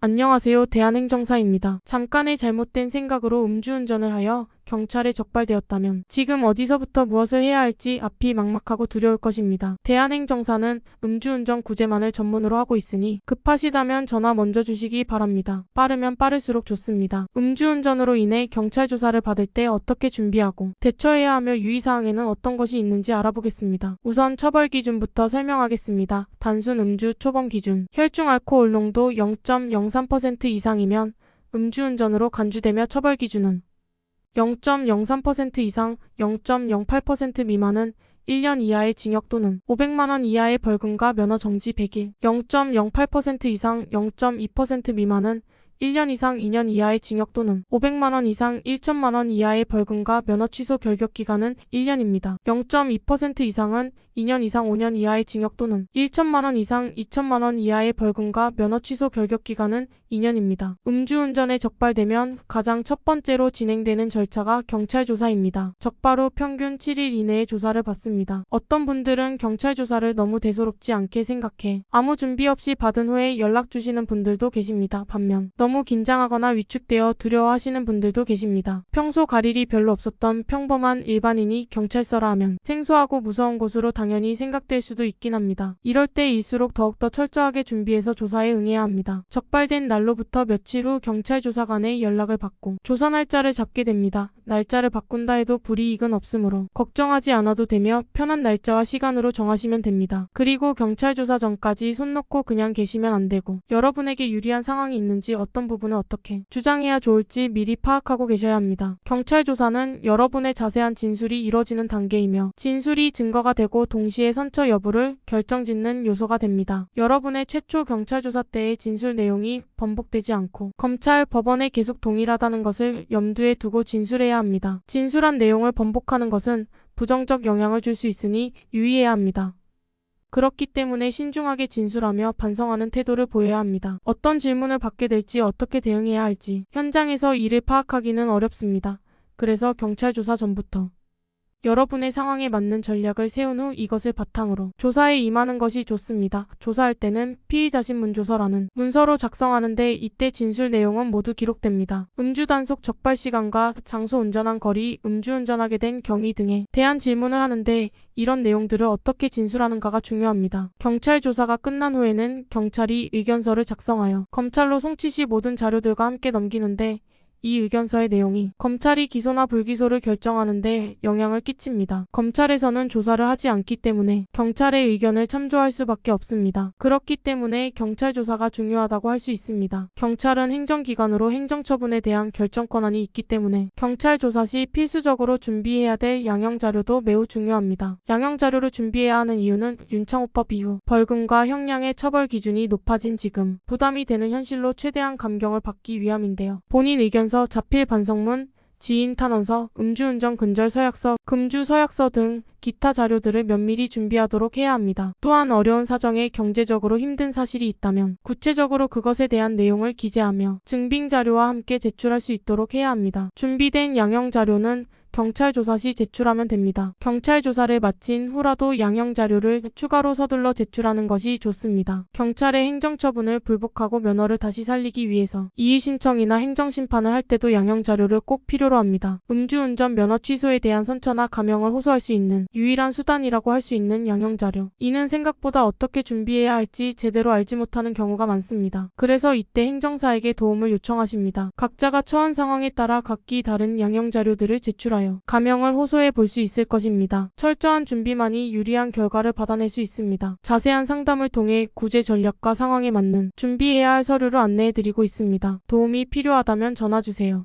안녕하세요. 대한행정사입니다. 잠깐의 잘못된 생각으로 음주운전을 하여 경찰에 적발되었다면 지금 어디서부터 무엇을 해야 할지 앞이 막막하고 두려울 것입니다. 대한행정사는 음주운전 구제만을 전문으로 하고 있으니 급하시다면 전화 먼저 주시기 바랍니다. 빠르면 빠를수록 좋습니다. 음주운전으로 인해 경찰 조사를 받을 때 어떻게 준비하고 대처해야 하며 유의사항에는 어떤 것이 있는지 알아보겠습니다. 우선 처벌 기준부터 설명하겠습니다. 단순 음주 초범 기준. 혈중 알코올 농도 0.03% 이상이면 음주운전으로 간주되며 처벌 기준은 0.03% 이상 0.08% 미만은 1년 이하의 징역 또는 500만 원 이하의 벌금과 면허 정지 100일, 0.08% 이상 0.2% 미만은 1년 이상 2년 이하의 징역 또는 500만 원 이상 1천만 원 이하의 벌금과 면허 취소 결격 기간은 1년입니다. 0.2% 이상은 2년 이상 5년 이하의 징역 또는 1천만 원 이상 2천만 원 이하의 벌금과 면허 취소 결격 기간은 2년입니다. 음주운전에 적발되면 가장 첫 번째로 진행되는 절차가 경찰 조사입니다. 적발 후 평균 7일 이내에 조사를 받습니다. 어떤 분들은 경찰 조사를 너무 대수롭지 않게 생각해 아무 준비 없이 받은 후에 연락 주시는 분들도 계십니다. 반면 너무 긴장하거나 위축되어 두려워하시는 분들도 계십니다. 평소 갈 일이 별로 없었던 평범한 일반인이 경찰서라 하면 생소하고 무서운 곳으로 당연히 생각될 수도 있긴 합니다. 이럴 때일수록 더욱더 철저하게 준비해서 조사에 응해야 합니다. 적발된 날로부터 며칠 후 경찰 조사관의 연락을 받고 조사 날짜를 잡게 됩니다. 날짜를 바꾼다 해도 불이익은 없으므로 걱정하지 않아도 되며 편한 날짜와 시간으로 정하시면 됩니다. 그리고 경찰 조사 전까지 손 놓고 그냥 계시면 안 되고 여러분에게 유리한 상황이 있는지 어떤 부분을 어떻게 주장해야 좋을지 미리 파악하고 계셔야 합니다. 경찰 조사는 여러분의 자세한 진술이 이뤄지는 단계이며 진술이 증거가 되고 동시에 선처 여부를 결정짓는 요소가 됩니다. 여러분의 최초 경찰 조사 때의 진술 내용이 번복되지 않고 검찰, 법원에 계속 동일하다는 것을 염두에 두고 진술해야 합니다. 진술한 내용을 번복하는 것은 부정적 영향을 줄 수 있으니 유의해야 합니다. 그렇기 때문에 신중하게 진술하며 반성하는 태도를 보여야 합니다. 어떤 질문을 받게 될지 어떻게 대응해야 할지 현장에서 이를 파악하기는 어렵습니다. 그래서 경찰 조사 전부터 여러분의 상황에 맞는 전략을 세운 후 이것을 바탕으로 조사에 임하는 것이 좋습니다. 조사할 때는 피의자 신문조서라는 문서로 작성하는데 이때 진술 내용은 모두 기록됩니다. 음주 단속 적발 시간과 장소 운전한 거리, 음주운전하게 된 경위 등에 대한 질문을 하는데 이런 내용들을 어떻게 진술하는가가 중요합니다. 경찰 조사가 끝난 후에는 경찰이 의견서를 작성하여 검찰로 송치 시 모든 자료들과 함께 넘기는데 이 의견서의 내용이 검찰이 기소나 불기소를 결정하는데 영향을 끼칩니다. 검찰에서는 조사를 하지 않기 때문에 경찰의 의견을 참조할 수밖에 없습니다. 그렇기 때문에 경찰 조사가 중요하다고 할 수 있습니다. 경찰은 행정기관으로 행정처분에 대한 결정권한이 있기 때문에 경찰 조사 시 필수적으로 준비해야 될 양형자료도 매우 중요합니다. 양형자료를 준비해야 하는 이유는 윤창호법 이후 벌금과 형량의 처벌 기준이 높아진 지금 부담이 되는 현실로 최대한 감경을 받기 위함인데요. 본인 의견서, 자필 반성문, 지인 탄원서, 음주운전 근절 서약서, 금주 서약서 등 기타 자료들을 면밀히 준비하도록 해야 합니다. 또한 어려운 사정에 경제적으로 힘든 사실이 있다면 구체적으로 그것에 대한 내용을 기재하며 증빙 자료와 함께 제출할 수 있도록 해야 합니다. 준비된 양형 자료는 경찰 조사 시 제출하면 됩니다. 경찰 조사를 마친 후라도 양형 자료를 추가로 서둘러 제출하는 것이 좋습니다. 경찰의 행정처분을 불복하고 면허를 다시 살리기 위해서 이의신청이나 행정심판을 할 때도 양형 자료를 꼭 필요로 합니다. 음주운전 면허 취소에 대한 선처나 감형을 호소할 수 있는 유일한 수단이라고 할 수 있는 양형 자료. 이는 생각보다 어떻게 준비해야 할지 제대로 알지 못하는 경우가 많습니다. 그래서 이때 행정사에게 도움을 요청하십니다. 각자가 처한 상황에 따라 각기 다른 양형 자료들을 제출하여 감형을 호소해 볼 수 있을 것입니다. 철저한 준비만이 유리한 결과를 받아낼 수 있습니다. 자세한 상담을 통해 구제 전략과 상황에 맞는 준비해야 할 서류를 안내해 드리고 있습니다. 도움이 필요하다면 전화 주세요.